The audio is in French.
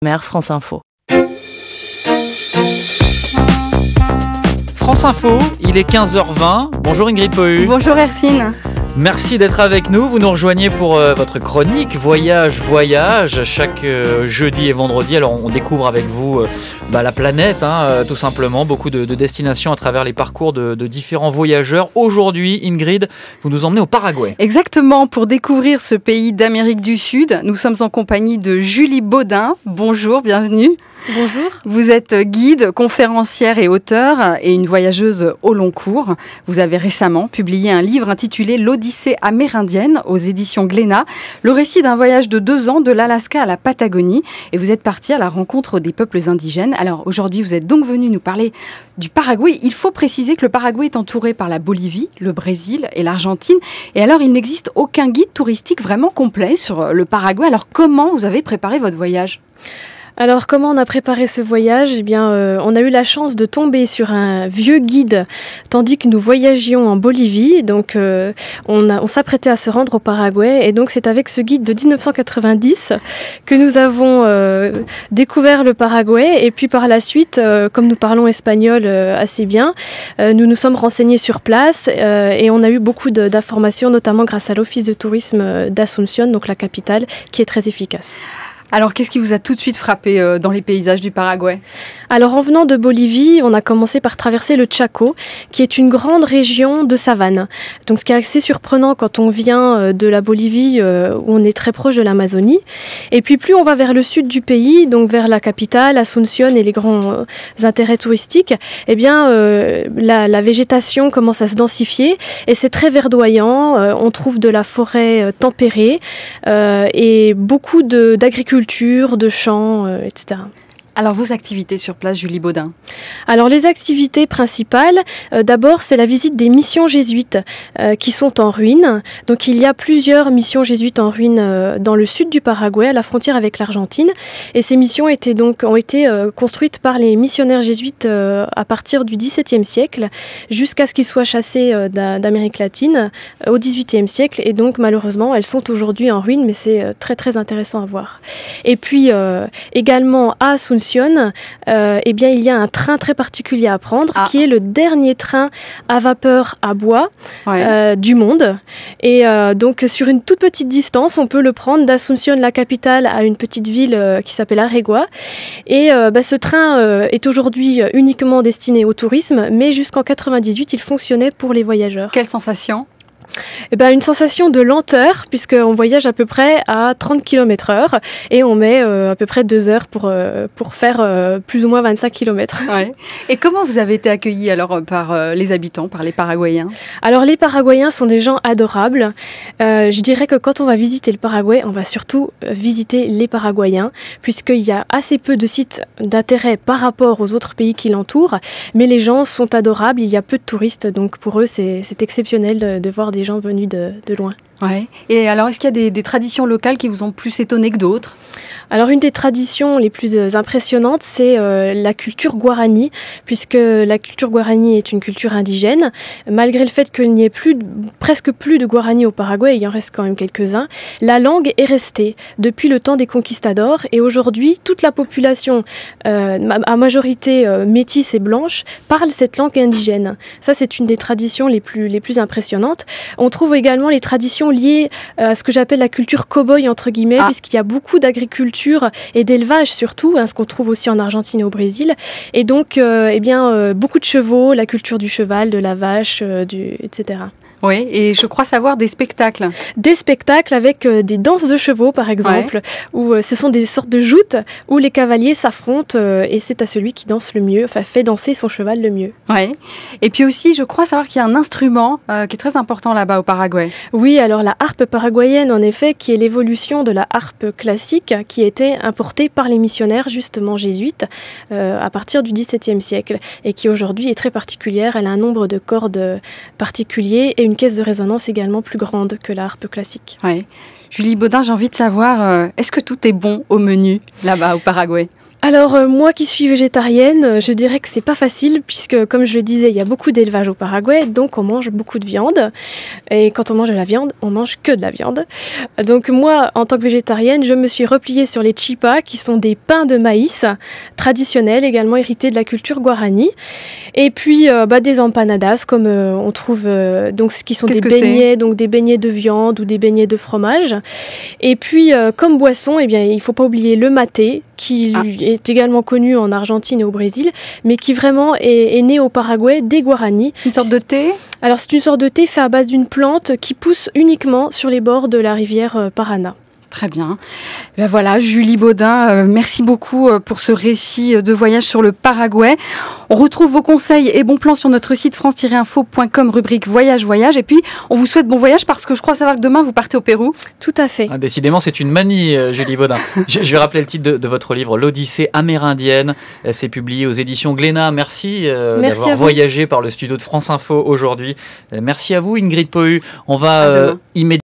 Mère France Info. France Info, il est 15h20. Bonjour Ingrid Pohu. Bonjour Hercine. Merci d'être avec nous. Vous nous rejoignez pour votre chronique Voyage chaque jeudi et vendredi. Alors on découvre avec vous la planète, tout simplement. Beaucoup de destinations à travers les parcours de différents voyageurs. Aujourd'hui, Ingrid, vous nous emmenez au Paraguay. Exactement, pour découvrir ce pays d'Amérique du Sud. Nous sommes en compagnie de Julie Baudin. Bonjour, bienvenue. Bonjour. Vous êtes guide, conférencière et auteure et une voyageuse au long cours. Vous avez récemment publié un livre intitulé L'Odyssée amérindienne aux éditions Glénat, le récit d'un voyage de 2 ans de l'Alaska à la Patagonie. Et vous êtes partie à la rencontre des peuples indigènes. Alors aujourd'hui, vous êtes donc venu nous parler du Paraguay. Il faut préciser que le Paraguay est entouré par la Bolivie, le Brésil et l'Argentine. Et alors, il n'existe aucun guide touristique vraiment complet sur le Paraguay. Alors comment vous avez préparé votre voyage ? Alors, comment on a préparé ce voyage ? Eh bien, on a eu la chance de tomber sur un vieux guide, tandis que nous voyagions en Bolivie. Donc, on s'apprêtait à se rendre au Paraguay. Et donc, c'est avec ce guide de 1990 que nous avons découvert le Paraguay. Et puis, par la suite, comme nous parlons espagnol assez bien, nous nous sommes renseignés sur place. Et on a eu beaucoup d'informations, notamment grâce à l'Office de tourisme d'Asunción, donc la capitale, qui est très efficace. Alors, qu'est-ce qui vous a tout de suite frappé dans les paysages du Paraguay ? Alors, en venant de Bolivie, on a commencé par traverser le Chaco, qui est une grande région de savane. Donc, ce qui est assez surprenant quand on vient de la Bolivie, où on est très proche de l'Amazonie. Et puis, plus on va vers le sud du pays, donc vers la capitale, Asunción et les grands intérêts touristiques, eh bien, la végétation commence à se densifier et c'est très verdoyant. On trouve de la forêt tempérée et beaucoup d'agriculture, de champs, etc. Alors, vos activités sur place, Julie Baudin ? Alors, les activités principales, d'abord, c'est la visite des missions jésuites qui sont en ruine. Donc, il y a plusieurs missions jésuites en ruine dans le sud du Paraguay, à la frontière avec l'Argentine. Et ces missions ont été construites par les missionnaires jésuites à partir du XVIIe siècle, jusqu'à ce qu'ils soient chassés d'Amérique latine au XVIIIe siècle. Et donc, malheureusement, elles sont aujourd'hui en ruine, mais c'est très, très intéressant à voir. Et puis, également à Asunción, eh bien, il y a un train très particulier à prendre, qui est le dernier train à vapeur à bois du monde. Et donc, sur une toute petite distance, on peut le prendre d'Asunción, la capitale, à une petite ville qui s'appelle Aregua. Et ce train est aujourd'hui uniquement destiné au tourisme, mais jusqu'en 1998, il fonctionnait pour les voyageurs. Quelle sensation ? Une sensation de lenteur, puisqu'on voyage à peu près à 30 km/h et on met à peu près 2 heures pour faire plus ou moins 25 km. Ouais. Et comment vous avez été accueillis alors par les habitants, par les Paraguayens ? Alors les Paraguayens sont des gens adorables. Je dirais que quand on va visiter le Paraguay, on va surtout visiter les Paraguayens, puisqu'il y a assez peu de sites d'intérêt par rapport aux autres pays qui l'entourent, mais les gens sont adorables, il y a peu de touristes, donc pour eux c'est exceptionnel de voir des gens venus de loin. Ouais. Et alors, est-ce qu'il y a des traditions locales qui vous ont plus étonné que d'autres ? Alors, une des traditions les plus impressionnantes, c'est la culture guarani, puisque la culture guarani est une culture indigène. Malgré le fait qu'il n'y ait presque plus de guarani au Paraguay, il y en reste quand même quelques-uns, la langue est restée depuis le temps des conquistadors. Et aujourd'hui, toute la population, à majorité métisse et blanche, parle cette langue indigène. Ça, c'est une des traditions les plus impressionnantes. On trouve également les traditions liées à ce que j'appelle la culture cow-boy, entre guillemets, puisqu'il y a beaucoup d'agriculture et d'élevage surtout, ce qu'on trouve aussi en Argentine et au Brésil. Et donc, beaucoup de chevaux, la culture du cheval, de la vache, etc. Oui, et je crois savoir des spectacles. Des spectacles avec des danses de chevaux, par exemple, où ce sont des sortes de joutes où les cavaliers s'affrontent et c'est à celui qui danse le mieux, fait danser son cheval le mieux. Oui, et puis aussi, je crois savoir qu'il y a un instrument qui est très important là-bas au Paraguay. Oui, alors la harpe paraguayenne, en effet, qui est l'évolution de la harpe classique qui a été importée par les missionnaires, justement jésuites, à partir du XVIIe siècle et qui aujourd'hui est très particulière. Elle a un nombre de cordes particuliers et une caisse de résonance également plus grande que la harpe classique. Ouais. Julie Baudin, j'ai envie de savoir, est-ce que tout est bon au menu là-bas au Paraguay ? Alors moi qui suis végétarienne, je dirais que c'est pas facile puisque comme je le disais, il y a beaucoup d'élevage au Paraguay, donc on mange beaucoup de viande. Et quand on mange de la viande, on mange que de la viande. Donc moi, en tant que végétarienne, je me suis repliée sur les chipas qui sont des pains de maïs traditionnels, également hérités de la culture guarani. Et puis des empanadas comme on trouve donc ce qui sont des beignets, donc des beignets de viande ou des beignets de fromage. Et puis comme boisson, eh bien il faut pas oublier le maté qui est également connu en Argentine et au Brésil, mais qui vraiment est né au Paraguay des Guaranis. C'est une sorte de thé ? Alors c'est une sorte de thé fait à base d'une plante qui pousse uniquement sur les bords de la rivière Paraná. Très bien. Ben voilà, Julie Baudin, merci beaucoup pour ce récit de voyage sur le Paraguay. On retrouve vos conseils et bons plans sur notre site france-info.com, rubrique Voyage. Et puis, on vous souhaite bon voyage parce que je crois savoir que demain, vous partez au Pérou. Tout à fait. Décidément, c'est une manie, Julie Baudin. Je vais rappeler le titre de votre livre, L'Odyssée amérindienne. C'est publié aux éditions Glénat. Merci d'avoir voyagé par le studio de France Info aujourd'hui. Merci à vous, Ingrid Pohu. On va immédiatement